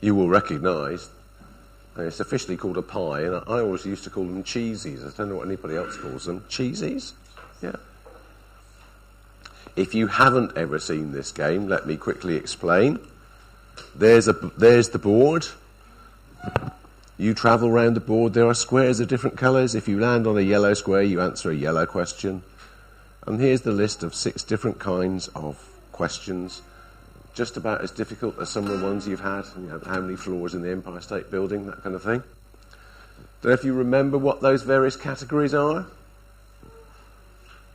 you will recognise. It's officially called a pie, and I always used to call them cheesies. I don't know what anybody else calls them. Cheesies? Yeah. If you haven't ever seen this game, let me quickly explain. There's the board. You travel around the board. There are squares of different colours. If you land on a yellow square, you answer a yellow question. And here's the list of 6 different kinds of questions, just about as difficult as some of the ones you've had. You know, how many floors in the Empire State Building, that kind of thing. Don't know if you remember what those various categories are.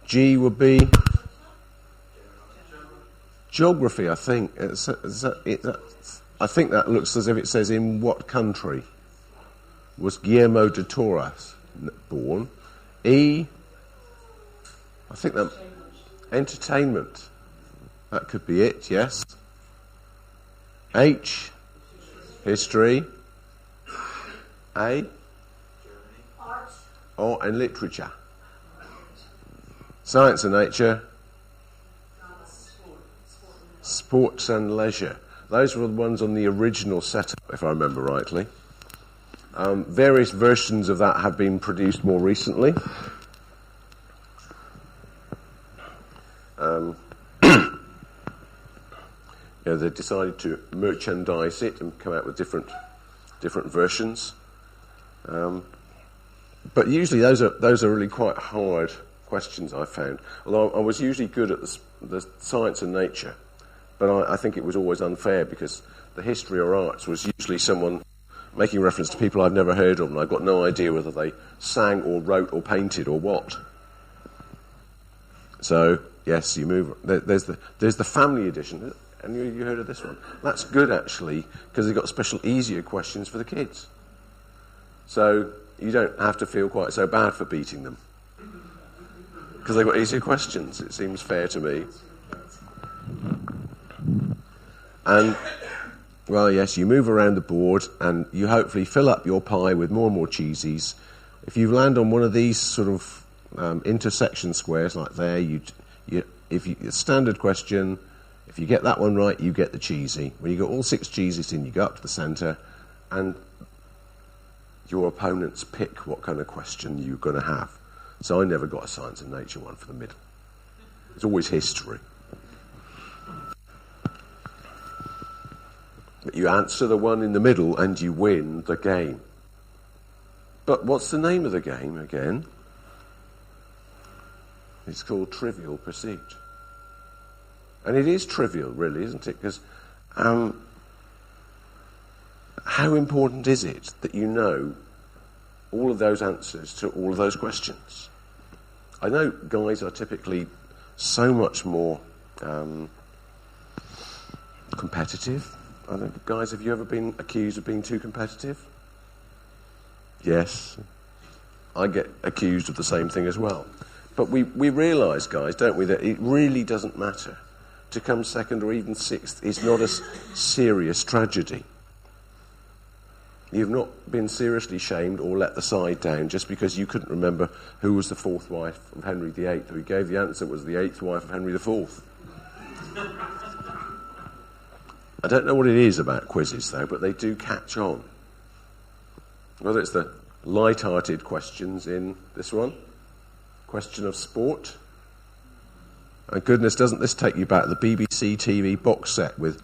G would be geography, I think. I think that looks as if it says in what country was Guillermo de Torres born. E, I think that entertainment. That could be it, yes. H, history. A, art and literature. Science and nature. Sports and leisure. Those were the ones on the original setup, if I remember rightly. Various versions of that have been produced more recently. They decided to merchandise it and come out with different versions. But usually those are really quite hard questions, I found. Although I was usually good at the science and nature, but I think it was always unfair because the history or arts was usually someone making reference to people I've never heard of, and I've got no idea whether they sang or wrote or painted or what. So yes, you move. There's the family edition. And you heard of this one? That's good, actually, because they've got special easier questions for the kids. So you don't have to feel quite so bad for beating them. Because they've got easier questions, it seems fair to me. And, well, yes, you move around the board and you hopefully fill up your pie with more and more cheesies. If you land on one of these sort of intersection squares like there, standard question. If you get that one right, you get the cheesy. When you got all 6 cheesies in, you go up to the centre, and your opponents pick what kind of question you're going to have. So I never got a science and nature one for the middle. It's always history. But you answer the one in the middle, and you win the game. But what's the name of the game again? It's called Trivial Pursuit. And it is trivial, really, isn't it? Because how important is it that you know all of those answers to all of those questions? I know guys are typically so much more competitive. I don't know, guys, have you ever been accused of being too competitive? Yes. I get accused of the same thing as well. But we realise, guys, don't we, that it really doesn't matter. To come second or even 6th is not a serious tragedy. You've not been seriously shamed or let the side down just because you couldn't remember who was the 4th wife of Henry VIII, who gave the answer was the 8th wife of Henry IV. I don't know what it is about quizzes, though, but they do catch on. Whether it's the light-hearted questions in this one, question of sport. And goodness, doesn't this take you back to the BBC TV box set with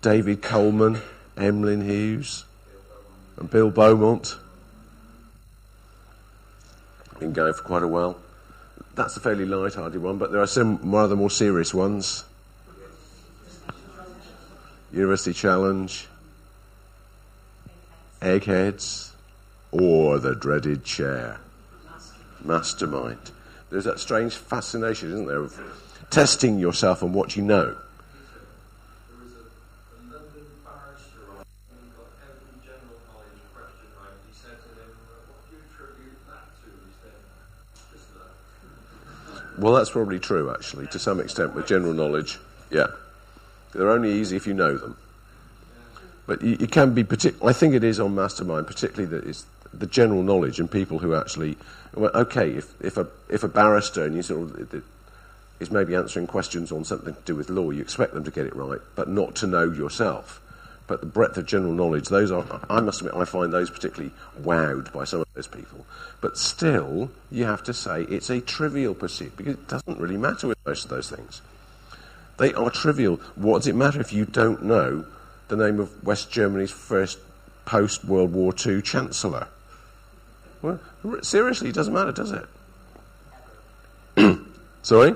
David Coleman, Emlyn Hughes, and Bill Beaumont? Been going for quite a while. That's a fairly light-hearted one, but there are some rather more serious ones. University Challenge, Eggheads, or the dreaded chair. Mastermind. There's that strange fascination, isn't there, of testing yourself on what you know. There was a London barrister who got every general knowledge question right. He said to him, what do you attribute that to? He said, just that. Well, that's probably true, actually, to some extent, with general knowledge. Yeah. They're only easy if you know them. But you can be I think it is on Mastermind, particularly that it's the general knowledge and people who actually, well, okay, if a barrister and you sort of is maybe answering questions on something to do with law, you expect them to get it right, but not to know yourself. but the breadth of general knowledge, those are, I must admit, I find those particularly wowed by some of those people. But still, you have to say it's a trivial pursuit, because it doesn't really matter with most of those things. They are trivial. What does it matter if you don't know the name of West Germany's first post-World War II Chancellor? Well, seriously, it doesn't matter, does it? Sorry?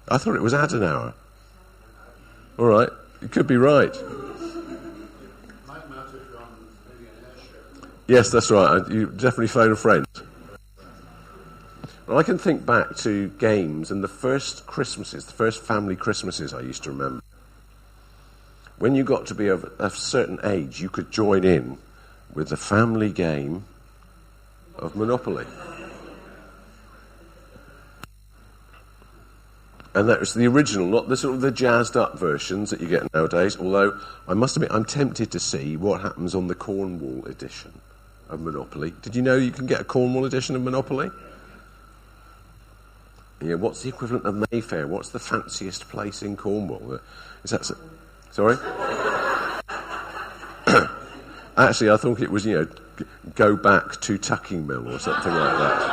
I thought it was Adenauer. All right, you could be right. Yes, that's right. You definitely phone a friend. Well, I can think back to games and the first Christmases, the first family Christmases I used to remember. When you got to be of a certain age, you could join in with the family game of Monopoly. And that was the original, not the sort of the jazzed-up versions that you get nowadays, although I must admit I'm tempted to see what happens on the Cornwall edition of Monopoly. Did you know you can get a Cornwall edition of Monopoly? Yeah, what's the equivalent of Mayfair? What's the fanciest place in Cornwall? Is that... Sorry? Actually, I thought it was, go back to Tucking Mill or something like that.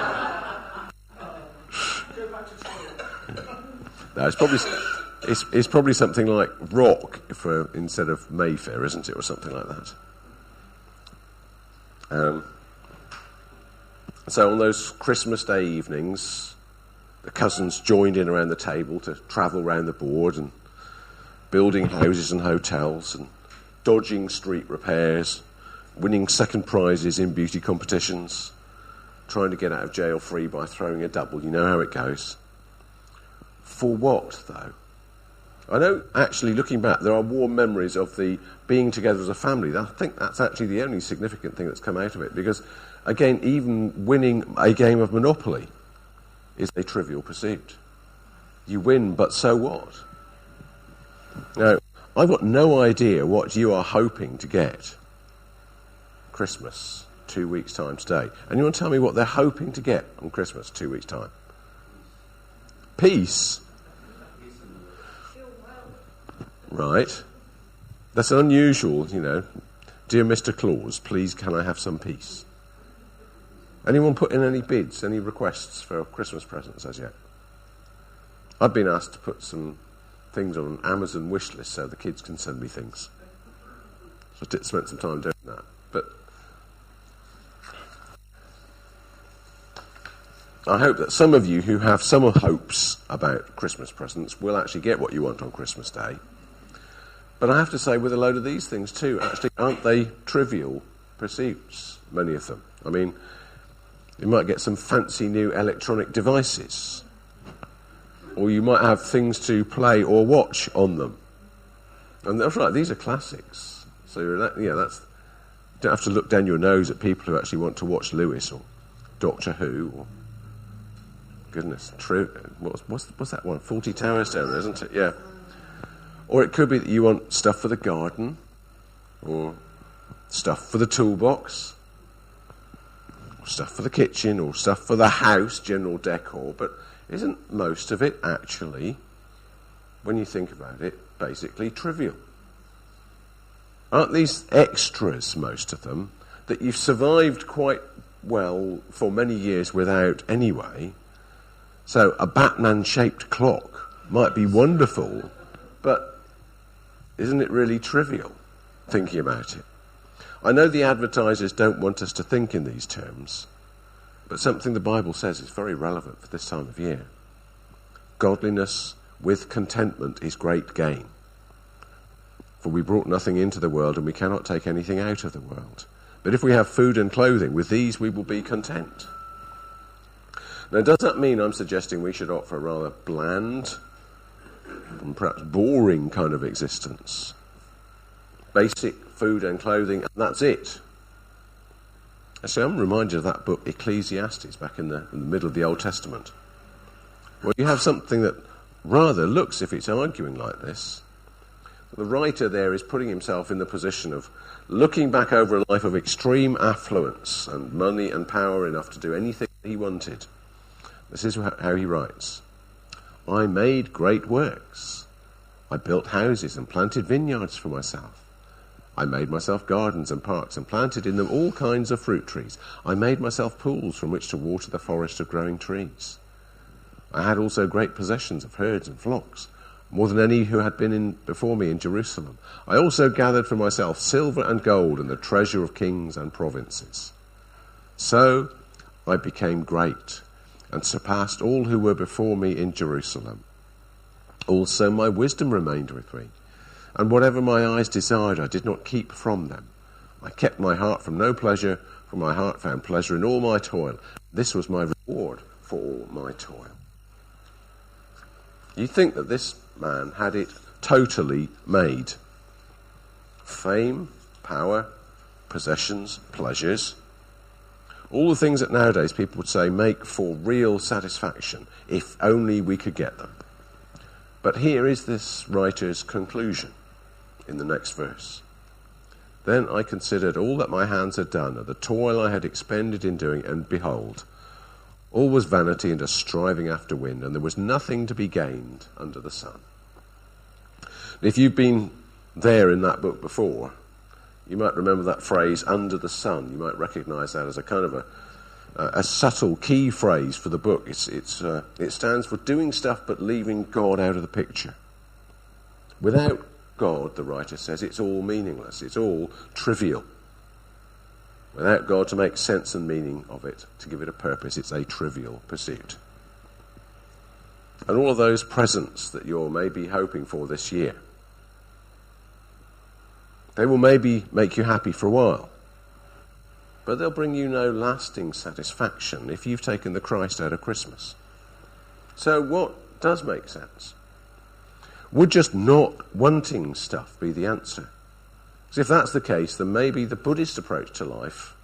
No, it's probably something like Rock instead of Mayfair, isn't it, or something like that. So on those Christmas Day evenings, the cousins joined in around the table to travel around the board and building houses and hotels and dodging street repairs, winning second prizes in beauty competitions, trying to get out of jail free by throwing a double. You know how it goes. For what, though? I know, actually, looking back, there are warm memories of the being together as a family. I think that's actually the only significant thing that's come out of it, because, again, even winning a game of Monopoly is a trivial pursuit. You win, but so what? Now, I've got no idea what you are hoping to get Christmas 2 weeks' time today. And you want to tell me what they're hoping to get on Christmas 2 weeks' time? Peace. Right. That's unusual, Dear Mr. Claus, please can I have some peace? Anyone put in any bids, any requests for Christmas presents as yet? I've been asked to put some things on an Amazon wish list so the kids can send me things. So I spent some time doing that. But I hope that some of you who have some hopes about Christmas presents will actually get what you want on Christmas Day. But I have to say, with a load of these things too, actually, aren't they trivial pursuits, many of them? I mean, you might get some fancy new electronic devices, or you might have things to play or watch on them. And that's right, these are classics. So that's, you don't have to look down your nose at people who actually want to watch Lewis or Doctor Who or... Goodness, true. What's that one? 40 Towers down there, isn't it? Yeah. Or it could be that you want stuff for the garden, or stuff for the toolbox, or stuff for the kitchen, or stuff for the house, general decor. But isn't most of it actually, when you think about it, basically trivial? Aren't these extras, most of them, that you've survived quite well for many years without anyway? So a Batman-shaped clock might be wonderful, but isn't it really trivial, thinking about it? I know the advertisers don't want us to think in these terms, but something the Bible says is very relevant for this time of year. Godliness with contentment is great gain. For we brought nothing into the world, and we cannot take anything out of the world. But if we have food and clothing, with these we will be content. Now, does that mean I'm suggesting we should opt for a rather bland and perhaps boring kind of existence? Basic food and clothing, and that's it. Actually, I'm reminded of that book, Ecclesiastes, back in the middle of the Old Testament. Well, you have something that rather looks if it's arguing like this. The writer there is putting himself in the position of looking back over a life of extreme affluence and money and power enough to do anything he wanted. This is how he writes. I made great works, I built houses and planted vineyards for myself. I made myself gardens and parks and planted in them all kinds of fruit trees. I made myself pools from which to water the forest of growing trees. I had also great possessions of herds and flocks, more than any who had been before me in Jerusalem. I also gathered for myself silver and gold and the treasure of kings and provinces. So I became great and surpassed all who were before me in Jerusalem. Also my wisdom remained with me, and whatever my eyes desired I did not keep from them. I kept my heart from no pleasure, for my heart found pleasure in all my toil. This was my reward for all my toil. You think that this man had it totally made. Fame, power, possessions, pleasures, all the things that nowadays people would say make for real satisfaction, if only we could get them. But here is this writer's conclusion in the next verse. Then I considered all that my hands had done, and the toil I had expended in doing, and behold, all was vanity and a striving after wind, and there was nothing to be gained under the sun. If you've been there in that book before, you might remember that phrase, under the sun. You might recognise that as a kind of a subtle key phrase for the book. It stands for doing stuff but leaving God out of the picture. Without God, the writer says, it's all meaningless. It's all trivial. Without God to make sense and meaning of it, to give it a purpose, it's a trivial pursuit. And all of those presents that you're maybe hoping for this year, they will maybe make you happy for a while, but they'll bring you no lasting satisfaction if you've taken the Christ out of Christmas. So what does make sense? Would just not wanting stuff be the answer? Because if that's the case, then maybe the Buddhist approach to life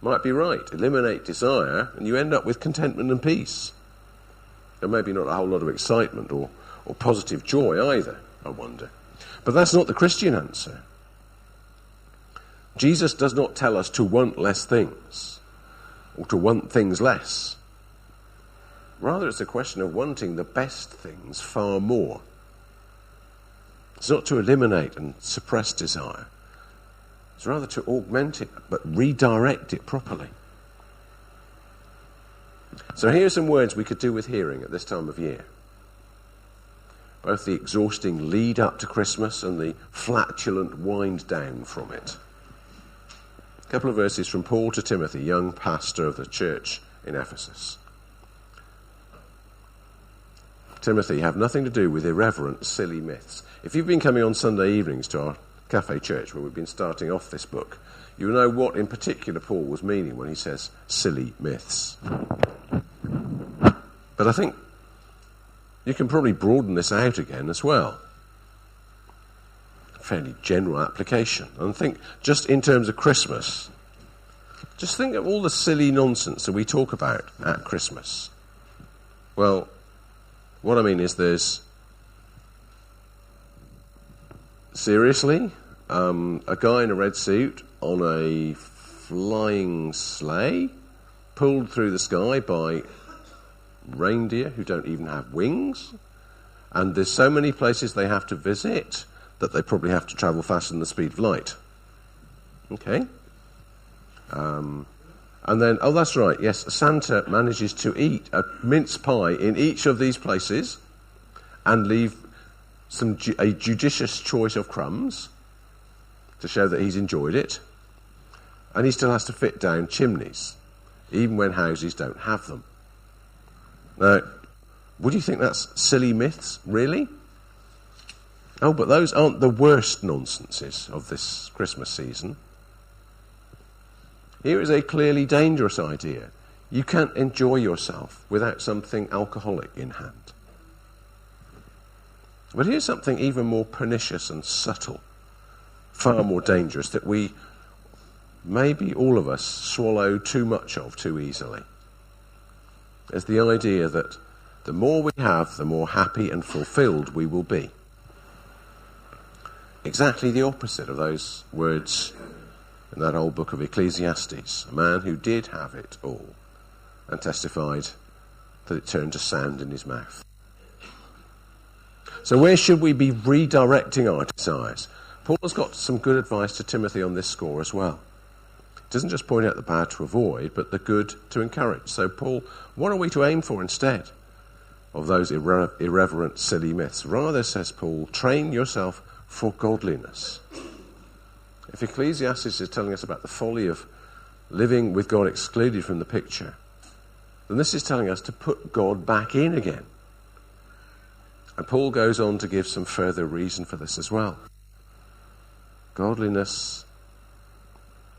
might be right. Eliminate desire, and you end up with contentment and peace. And maybe not a whole lot of excitement or positive joy either, I wonder. But that's not the Christian answer. Jesus does not tell us to want less things, or to want things less. Rather, it's a question of wanting the best things far more. It's not to eliminate and suppress desire. It's rather to augment it, but redirect it properly. So here are some words we could do with hearing at this time of year. Both the exhausting lead up to Christmas and the flatulent wind down from it. A couple of verses from Paul to Timothy, young pastor of the church in Ephesus. Timothy, have nothing to do with irreverent, silly myths. If you've been coming on Sunday evenings to our cafe church, where we've been starting off this book, you know what in particular Paul was meaning when he says silly myths. But I think you can probably broaden this out again as well. Fairly general application. And think, just in terms of Christmas, just think of all the silly nonsense that we talk about at Christmas. Well, what I mean is there's, seriously, a guy in a red suit on a flying sleigh pulled through the sky by reindeer who don't even have wings, and there's so many places they have to visit that they probably have to travel faster than the speed of light. Okay. And then, oh, that's right, yes, Santa manages to eat a mince pie in each of these places and leave a judicious choice of crumbs to show that he's enjoyed it. And he still has to fit down chimneys, even when houses don't have them. Now, would you think that's silly myths, really? Oh, but those aren't the worst nonsenses of this Christmas season. Here is a clearly dangerous idea. You can't enjoy yourself without something alcoholic in hand. But here's something even more pernicious and subtle, far more dangerous, that we, maybe all of us, swallow too much of too easily. It's the idea that the more we have, the more happy and fulfilled we will be. Exactly the opposite of those words in that old book of Ecclesiastes, a man who did have it all and testified that it turned to sand in his mouth. So where should we be redirecting our desires? Paul has got some good advice to Timothy on this score as well. He doesn't just point out the bad to avoid, but the good to encourage. So Paul, what are we to aim for instead of those irreverent, silly myths? Rather, says Paul, train yourself for godliness. If Ecclesiastes is telling us about the folly of living with God excluded from the picture, then this is telling us to put God back in again. And Paul goes on to give some further reason for this as well. Godliness,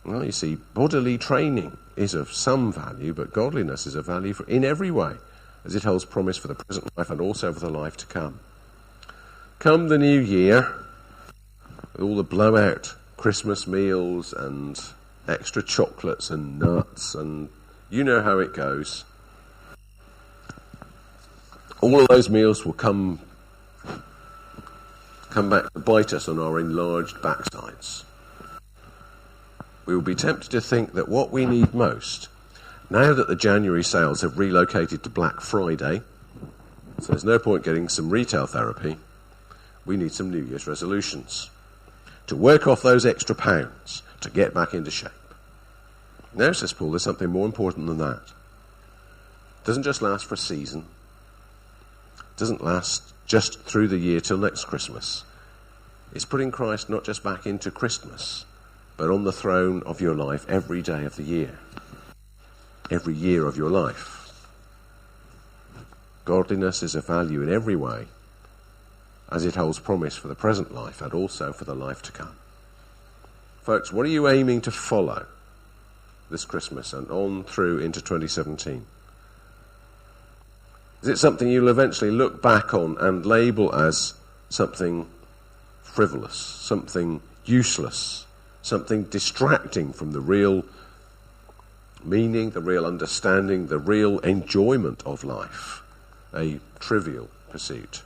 well, you see, bodily training is of some value, but godliness is of value in every way, as it holds promise for the present life and also for the life to come. Come the new year, with all the blowout Christmas meals and extra chocolates and nuts, and you know how it goes. All of those meals will come back to bite us on our enlarged backsides. We will be tempted to think that what we need most, now that the January sales have relocated to Black Friday, so there's no point getting some retail therapy, we need some New Year's resolutions to work off those extra pounds, to get back into shape. Now, says Paul, there's something more important than that. It doesn't just last for a season. It doesn't last just through the year till next Christmas. It's putting Christ not just back into Christmas, but on the throne of your life every day of the year. Every year of your life. Godliness is of value in every way, as it holds promise for the present life and also for the life to come. Folks, what are you aiming to follow this Christmas and on through into 2017? Is it something you'll eventually look back on and label as something frivolous, something useless, something distracting from the real meaning, the real understanding, the real enjoyment of life, a trivial pursuit?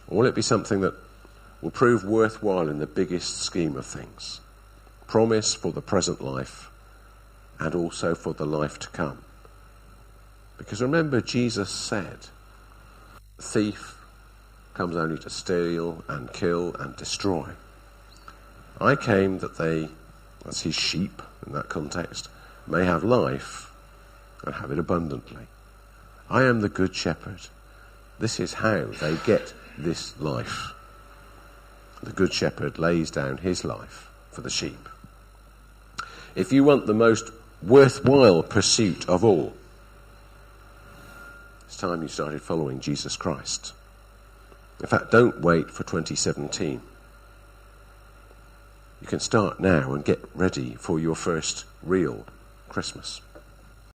Or will it be something that will prove worthwhile in the biggest scheme of things? Promise for the present life and also for the life to come. Because remember, Jesus said, the thief comes only to steal and kill and destroy. I came that they, that's his sheep in that context, may have life and have it abundantly. I am the good shepherd. This is how they get this life. The good shepherd lays down his life for the sheep. If you want the most worthwhile pursuit of all, it's time you started following Jesus Christ. In fact, don't wait for 2017. You can start now and get ready for your first real Christmas.